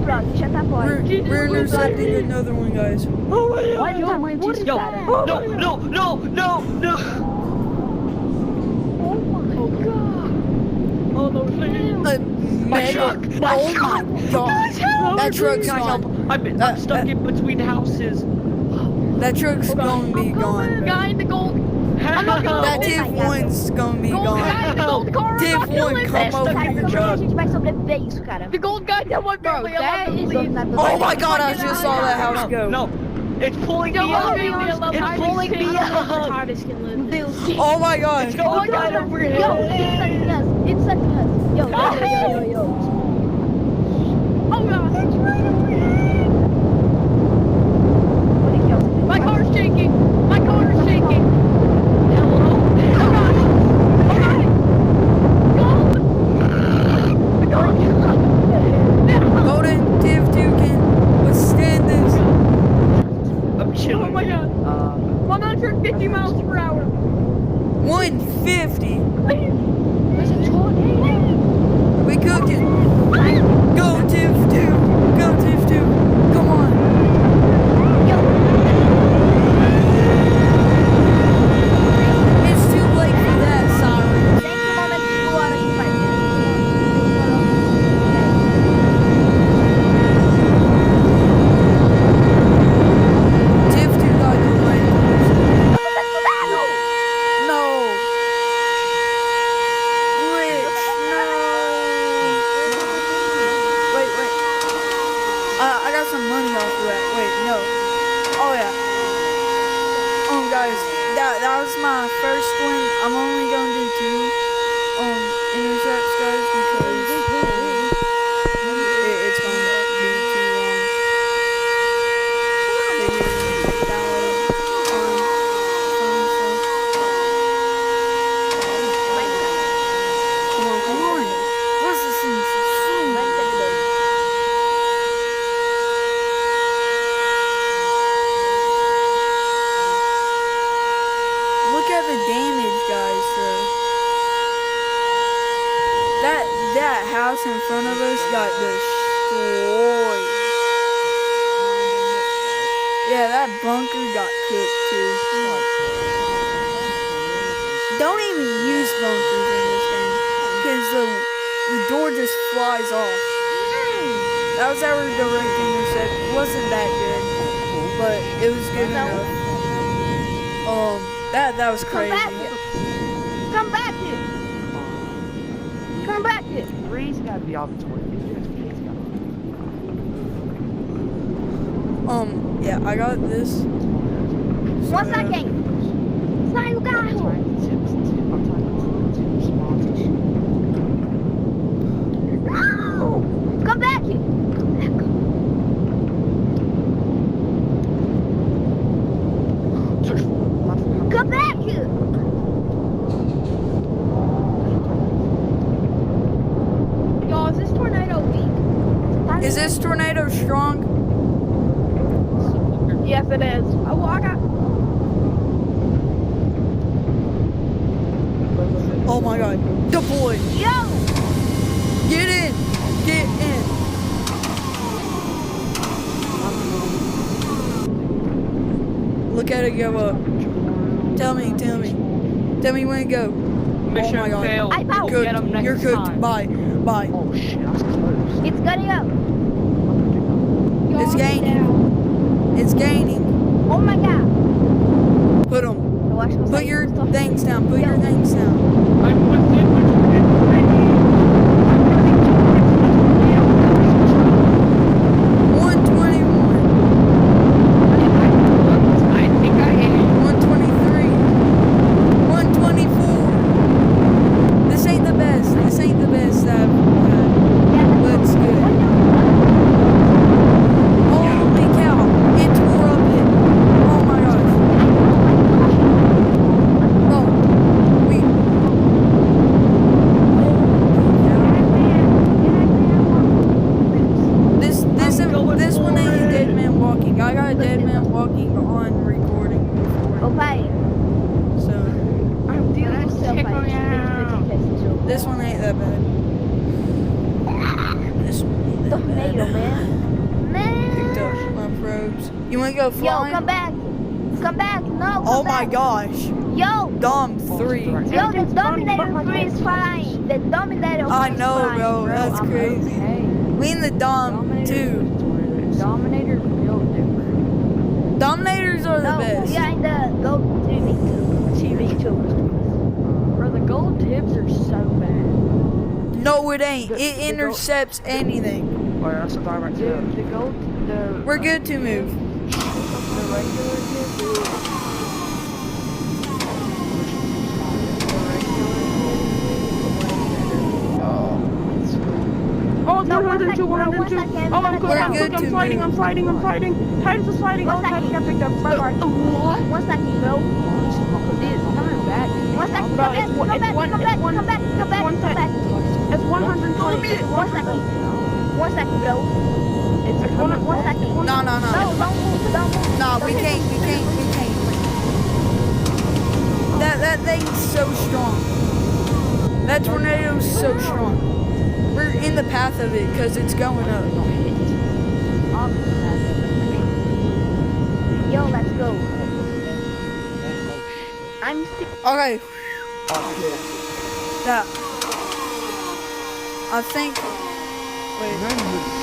pronto, já tá fora. We're intercepting another one, guys. Olha o tamanho disso, cara. No, no, no, no, no. Oh my god. Oh no, please. My truck. My Oh truck. my god. That truck's Guys, help. gone. I'm stuck in between houses. That truck's gonna be gone. Guy in the gold. I'm not gonna That Tiff 1's gonna be Gold guy in the gone. gold car. Tiff I'm not 1, killing come this. over Cara, here, como é que a truck. gente vai sobreviver isso, cara? The gold guy that one bro, that is Oh my god, I just saw that house go. No, it's pulling me up. It's pulling me up. Oh my god. It's going right over here. Yo, it's sucking us. Yo. Oh god, it's right over here. My car's shaking. My car is shaking. Oh god. Golden Tiff 2 can withstand this. I'm chilling. Oh my god. 150 miles per hour. 150. There's a tornado. We cooking. Go Tiff 2. Go Tiff 2. Come on. It's too late for that, Siren. Tiff 2 got the right. No. Glitch. No. Wait. I got some money off of that. Wait, no. Oh yeah. Guys, that was my first one. I'm only gonna do 2 intercepts, guys, because it's gonna be too long. Come on. What's this thing so slow? Look at the damage, guys, though. That house in front of us got destroyed. Yeah, that bunker got cooked, too. Don't even use bunkers in this game, because the door just flies off. That was our direct intercept. It wasn't that good, but it was good enough. That was crazy. Come back here. Come back here. Breeze gotta be off the 20. Yeah, I got this. What's that game? Sai do carro. No! Come back here. Come back here. Yo, is this tornado weak? Is this tornado strong? Yes, it is. Oh, I got. Oh my god. Deploy. Yo! Get in. Get in. Look at it go up. Tell me. Tell me when it go. Mission oh my god. failed. I found- We'll get 'em Cooked. next You're cooked. time. Bye. Oh shit, that's close. It's gonna go. It's gaining. It's gaining. Oh my god. Put them. Put your things down. Put Yo. your things down. I'm within 121. I think I hit it. 123. 124. This ain't the best. This ain't the best that I've had. But it's good. Holy cow. It tore up it. Oh my gosh. Bro, we tornado, man. Picked up Man. my probes. You wanna go Yo, flying? come back. Come back. No, come Oh my back. gosh. Yo. Dom 3. Yo, the Dominator 3 is flying. The Dominator 3 I is know, flying. bro. That's crazy. Okay. We in the Dom 2. Dominator's real different. Dominators are the No, best. we are in the Gold TV2. Bro, the gold tips are so bad. No, it ain't. The- It the intercepts anything. Dude, the gold, We're good to move. the regular tip. Oh, it's No, 102, 102. one second, Oh, I'm good, We're I'm good good, to I'm sliding, move. I'm sliding, I'm sliding. Titus is sliding, One oh, Titus second. got picked up. Bye, bye. What? 1 second, bro. It's coming back. 1 second. Bro, Come back. Come back. Come back. Come back. Come back. Come back. It's 120. It's 1 second. 1 second, bro. It's One second. No, no, No, no. don't move. Don't move. No, we can't. That thing's so strong. That tornado's so strong. We're in the path of it because it's going up. Yo, let's go. I'm sick. Okay. That. I think. Wait.